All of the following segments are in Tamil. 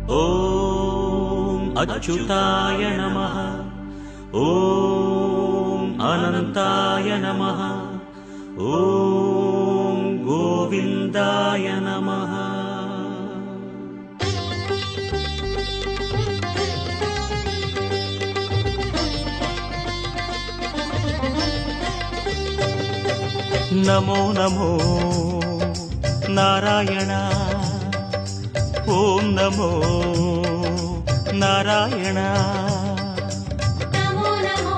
ॐ अच्युताय नमः। ॐ अनन्ताय नमः। ॐ गोविन्दाय नमः। नमो नमो नारायण। ॐ नमो नारायण। नमो नमो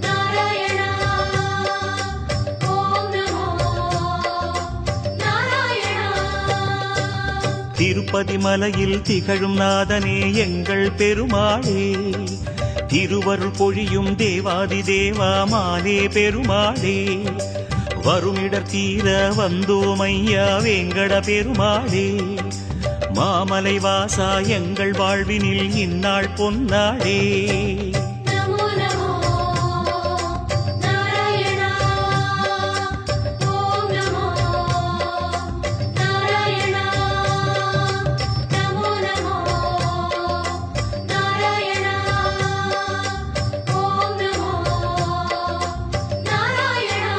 नारायण। ॐ नमो नारायण। திருப்பதி மலையில் திகழும் நாதனே எங்கள் பெருமாளே, திருவருள் பொழியும் தேவாதி தேவா மாலே பெருமாளே, வருமிடர் தீர வந்தோமையா வேங்கட பெருமாளே, மாமலை வாசா எங்கள் வாழ்வினில் இந்நாள் பொன்னாளே. नमो नमो नारायण। ॐ नमो नारायण। नमो नमो नारायण। ॐ नमो नारायण।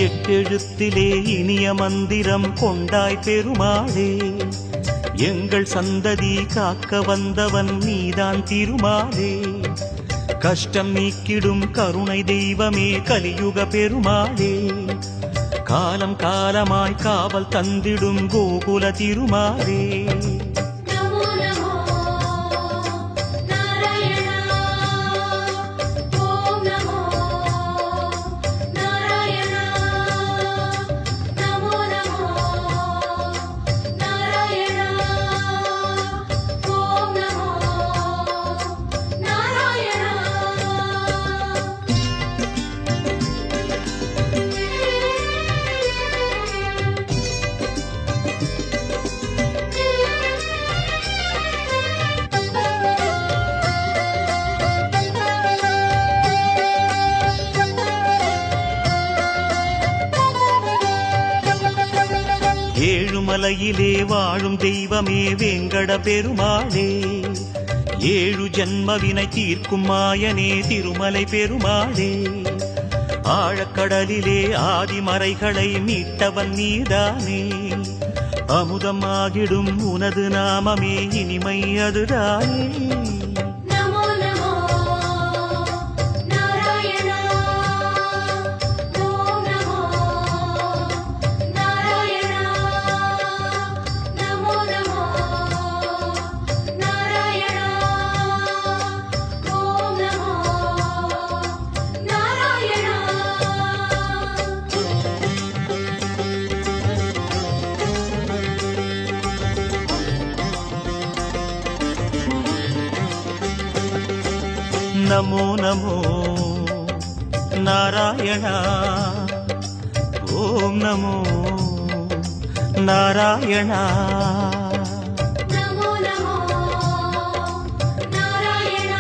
எட்டெழுத்திலே இனிய மந்திரம் கொண்டாய் பெருமாளே, எங்கள் சந்ததி காக்க வந்தவன் நீதான் திருமாலே, கஷ்டம் நீக்கிடும் கருணை தெய்வமே கலியுக பெருமாளே, காலம் காலமாய் காவல் தந்திடும் கோகுல திருமாலே. नमो नमो नारायण। ॐ नमो नारायण। नमो नमो नारायण। ॐ नमो नारायण। ஏழுமலையிலே வாழும் தெய்வமே வேங்கட பெருமாளே, ஏழு ஜன்மவினை தீர்க்கும் மாயனே திருமலை பெருமாளே, ஆழக்கடலிலே ஆதிமறைகளை மீட்டவன் நீதானே, அமுதமாகிடும் உனது நாமமே இனிமை அதுதானே. नमो नमो नारायण। ॐ नमो नारायण। नमो नमो नारायण। ॐ नमो नारायण। नमो नमो नारायण। ॐ नमो नारायण। नमो नमो नारायण।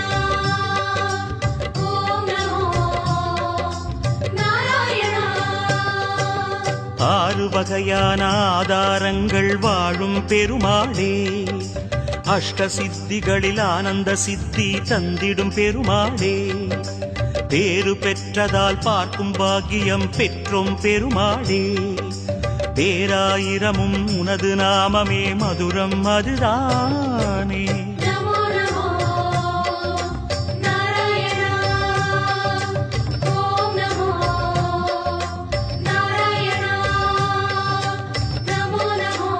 ॐ नमो नारायण। ஆறு வகையான ஆதாரங்கள் வாழும் பெருமாளே, அஷ்ட சித்திகளில் ஆனந்த சித்தி தந்திடும் பெருமாளே, பேரு பெற்றதால் பார்க்கும் பாக்கியம் பெற்றோம் பெருமாளே, பேராயிரமும் உனது நாமமே மதுரம் அதுதானே. नमो नमो नारायण। ॐ नमो नारायण। नमो नमो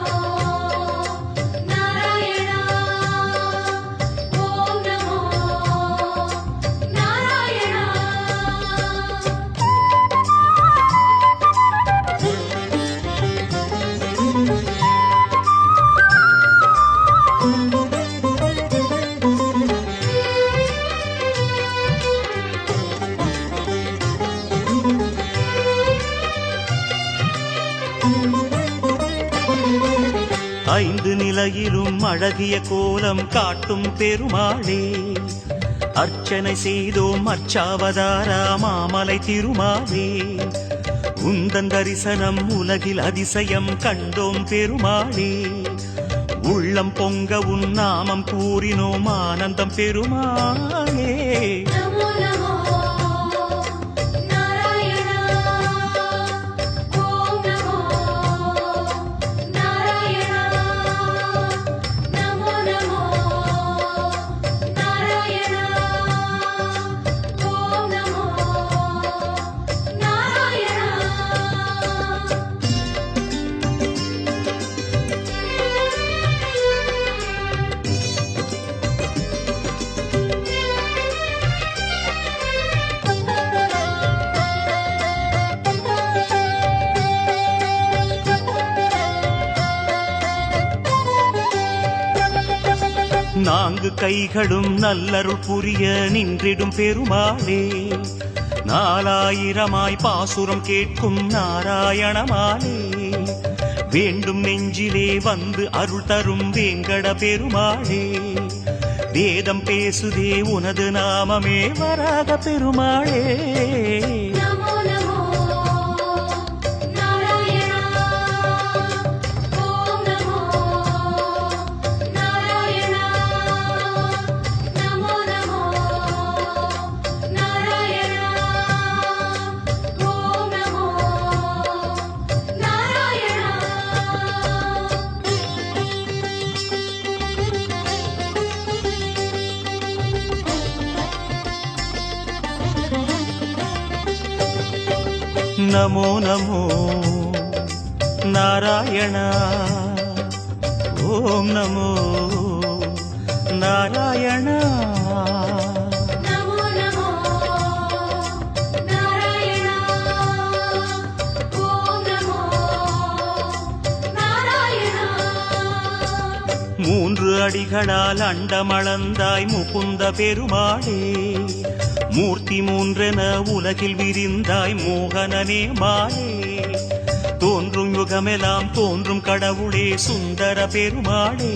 नारायण। ॐ नमो नारायण। ஐந்து நிலையிலும் அழகிய கோலம் காட்டும் பெருமாளே அர்ச்சனை செய்தோம் அர்ச்சாவதாரா மாமலை திருமாலே உந்தன் தரிசனம் உலகில் அதிசயம் கண்டோம் பெருமாளே உள்ளம் பொங்க உன் நாமம் கூறினோம் ஆனந்தம் பெருமாளே நமோ நமோ நாராயணா ஓம் நமோ நாராயணா நமோ நமோ நாராயணா ஓம் நமோ நாராயணா நான்கு கைகளும் நல்லருள் புரிய நின்றிடும் பெருமாளே நாலாயிரமாய் பாசுரம் கேட்கும் நாராயணமாலே வேண்டும் நெஞ்சிலே வந்து அருள் தரும் வேங்கட பெருமாளே வேதம் பேசுதே உனது நாமமே வராக பெருமாளே நமோ நமோ நாராயணா ஓம் நமோ நாராயணா நமோ நமோ நாராயணா ஓம் நமோ நாராயணா நமோ நமோ நாராயணா ஓம் நமோ நாராயணா நமோ நமோ நாராயணா ஓம் நமோ நாராயணா மூன்று அடிகளால் அண்டமளந்தாய் முகுந்த பெருமாளே மூர்த்தி மூன்றென உலகில் விரிந்தாய் மோகனனே மாலே தோன்றும் யுகமெல்லாம் தோன்றும் கடவுளே சுந்தர பெருமாளே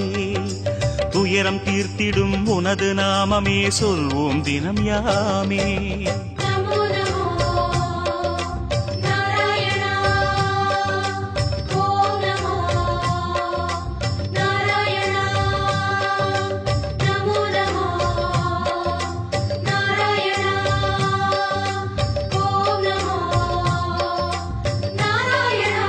துயரம் தீர்த்திடும் உனது நாமமே சொல்வோம் தினம் யாமே நமோ நமோ நாராயணா ஓம் நமோ நாராயணா நமோ நமோ நாராயணா ஓம் நமோ நாராயணா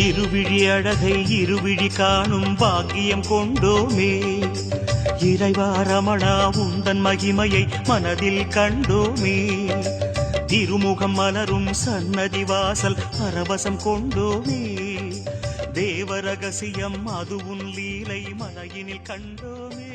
இருவிழி அழகை இருவிழி காணும் பாக்கியம் கொண்டோமே இறைவா ரமணா உந்தன் மகிமையை மனதில் கண்டோமே திருமுகம் மலரும் சன்னதி வாசல் பரவசம் கொண்டோமே தேவ ரகசியம் அது உன் லீலை மலையினில் கண்டோமே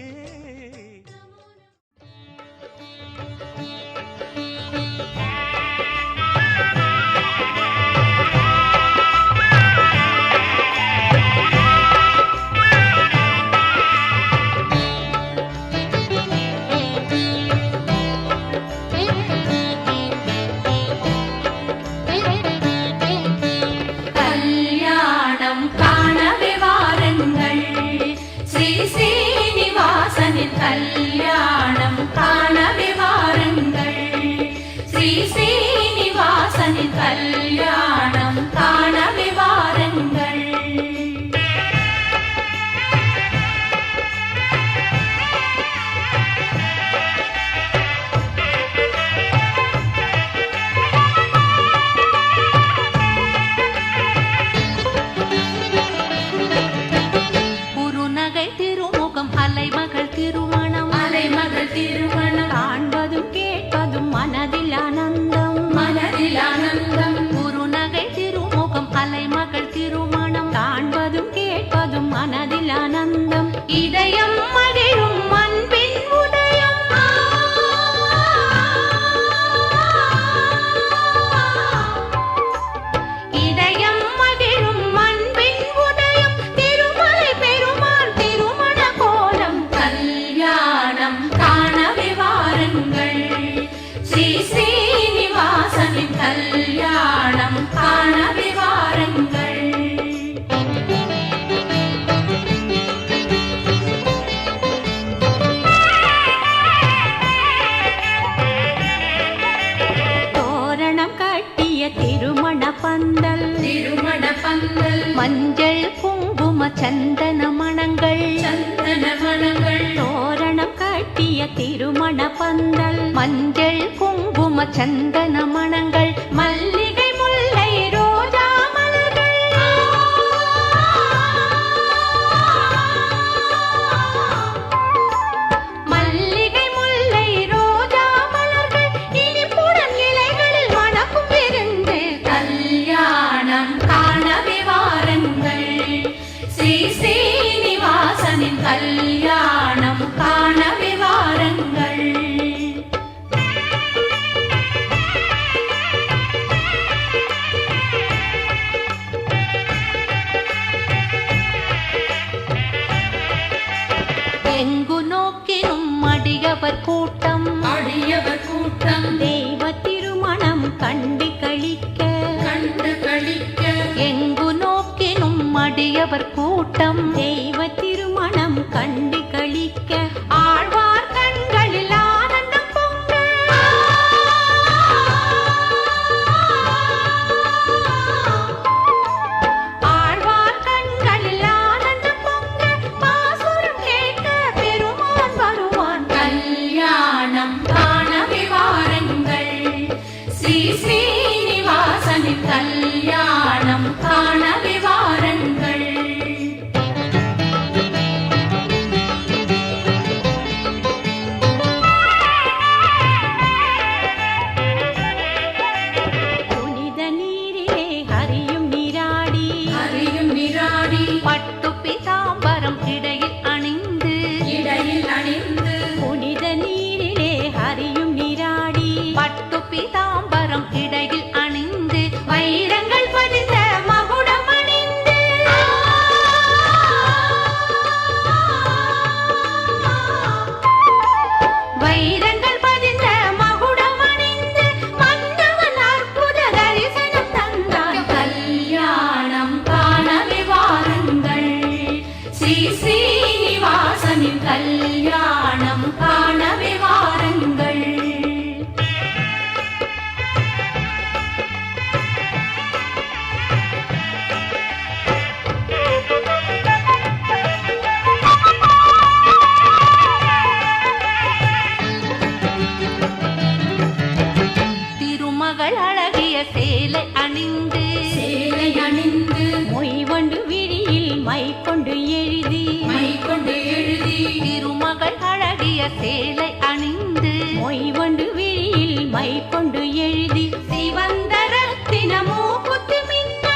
கல்யாணம் காணவே வாருங்கள் ஸ்ரீ ஸ்ரீனிவாசனின் கல்யாணம் காணவே வாருங்கள் ஸ்ரீ ஸ்ரீனிவாசனின் கல்யாணம் காணவே வாருங்கள் குருநகை திருமுகம் அலைமகள் திருமணம் அலைமகள் திருமணம் காண்பதும் கேட்பதும் மனதில் ஆனந்தம் மனதில் ஆனந்தம் குருநகை திருமுகம் அலைமகள் திருமணம் காண்பதும் கேட்பதும் மனதில் ஆனந்தம் இதயம் மகிழும் அன்பின் உதயம் மணங்கள் சந்தன மணங்கள் தோரணம் கட்டிய திருமண பந்தல் மஞ்சள் குங்கும சந்தன மணங்கள் மல்லிகை முல்லை ரோஜா மலர்கள் மல்லிகை முல்லை ரோஜா மலர்கள் இனிப்புடன் இலைகளில் மணக்கும் விருந்து கல்யாணம் காணவே வாருங்கள் ஸ்ரீ ஸ்ரீனிவாசனின் கல்யாணம் காணவே வாருங்கள் எங்கு நோக்கினும் அடியவர் கூட்டம் அடியவர் கூட்டம் தெய்வ திருமணம் கண்டு களிக்க கண்டு களிக்க எங்கு நோக்கினும் அடியவர் கூட்டம் தெய்வ திருமணம் கண்டு களிக்க ஆழ்வார் கண்களில் ஆனந்தம் பொங்க ஆழ்வார் கண்களில் ஆனந்தம் பொங்க பாசுரம் கேட்க பெருமான் வருவான் கல்யாணம் காணவே வாருங்கள் ஸ்ரீ ஸ்ரீனிவாசனின் கல்யாணம் காணவே வாருங்கள் புனித நீரிலே ஹரியும் நீராடி அறியும் நிராடி பட்டு பிதாம்பரம் இடையில் அணிந்து இடையில் அணிந்து புனித நீரிலே ஹரியும் நீராடி பட்டு பிதாம்பரம் இடையில் அணிந்து வைரங்கள் பதிந்த மகுடம் அணிந்து வைரங்கள் பதிந்த மகுடம் அணிந்து மன்னவன் அற்புத தரிசனம் தந்தான் கல்யாணம் காணவே வாருங்கள் ஸ்ரீ ஸ்ரீனிவாசனின் கல்யாணம் காணவே வாருங்கள் திருமகள் அழகிய சேலை அணிந்து சேலை அணிந்து மொய்வண்டு விழியில் மை கொண்டு எழுதி மை கொண்டு எழுதி திருமகள் அழகிய சேலை அணிந்து மொய்வண்டு விழியில் மை கொண்டு எழுதி சிவந்த ரத்தினமோ புத்தி மின்ன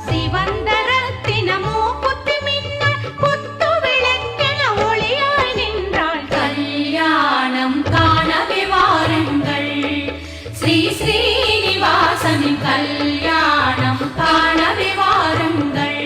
சிவந்த ரத்தினமோ புத்தி மின்ன குத்து விளக்கென ஒளியாய் நின்றாள் கல்யாணம் காணவே வாருங்கள் ஸ்ரீ ஸ்ரீனிவாசனின் கல்யாணம் காணவே வாருங்கள்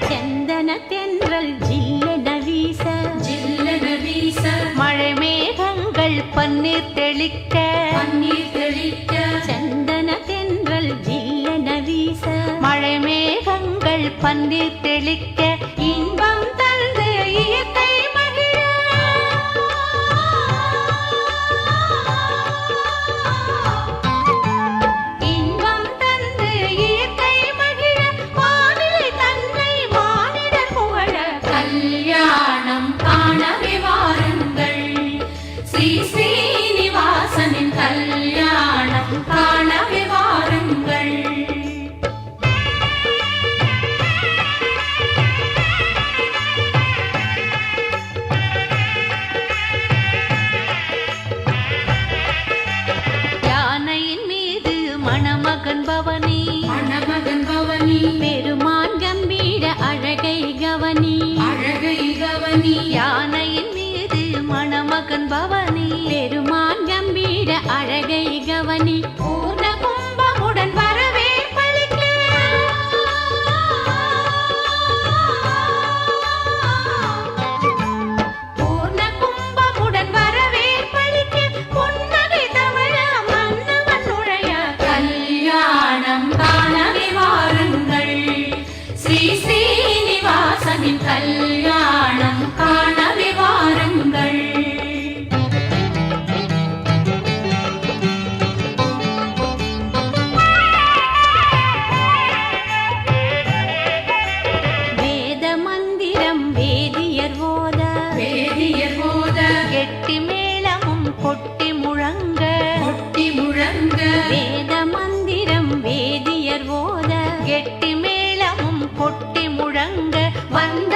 செந்தன தென்றல் ஜில்லென வீச ஜில்லென வீச மழை மேகங்கள் பன்னீர் தெளிக்க பன்னீர் தெளிக்க செந்தன தென்றல் ஜில்லென வீச மழை மேகங்கள் பன்னீர் தெளிக்க இன்பம் தந்து இயற்கை மகிழ இன்பம் தந்து இயற்கை மகிழ வானிலை தன்னை மானிடர் புகழ கல்யாணம் காணவே வாருங்கள் ஸ்ரீ ஸ்ரீனிவாசனின் கல்யாணம் காணவே வாருங்கள் யானையின் மீது மணமகன் பவனி மணமகன் பவனி பெருமான் கம்பீர அழகை கவனி அழகை கொட்டி முழங்க கொட்டி முழங்க வேத மந்திரம் வேதியர் ஓத கெட்டி மேளமும் கொட்டி முழங்க வந்த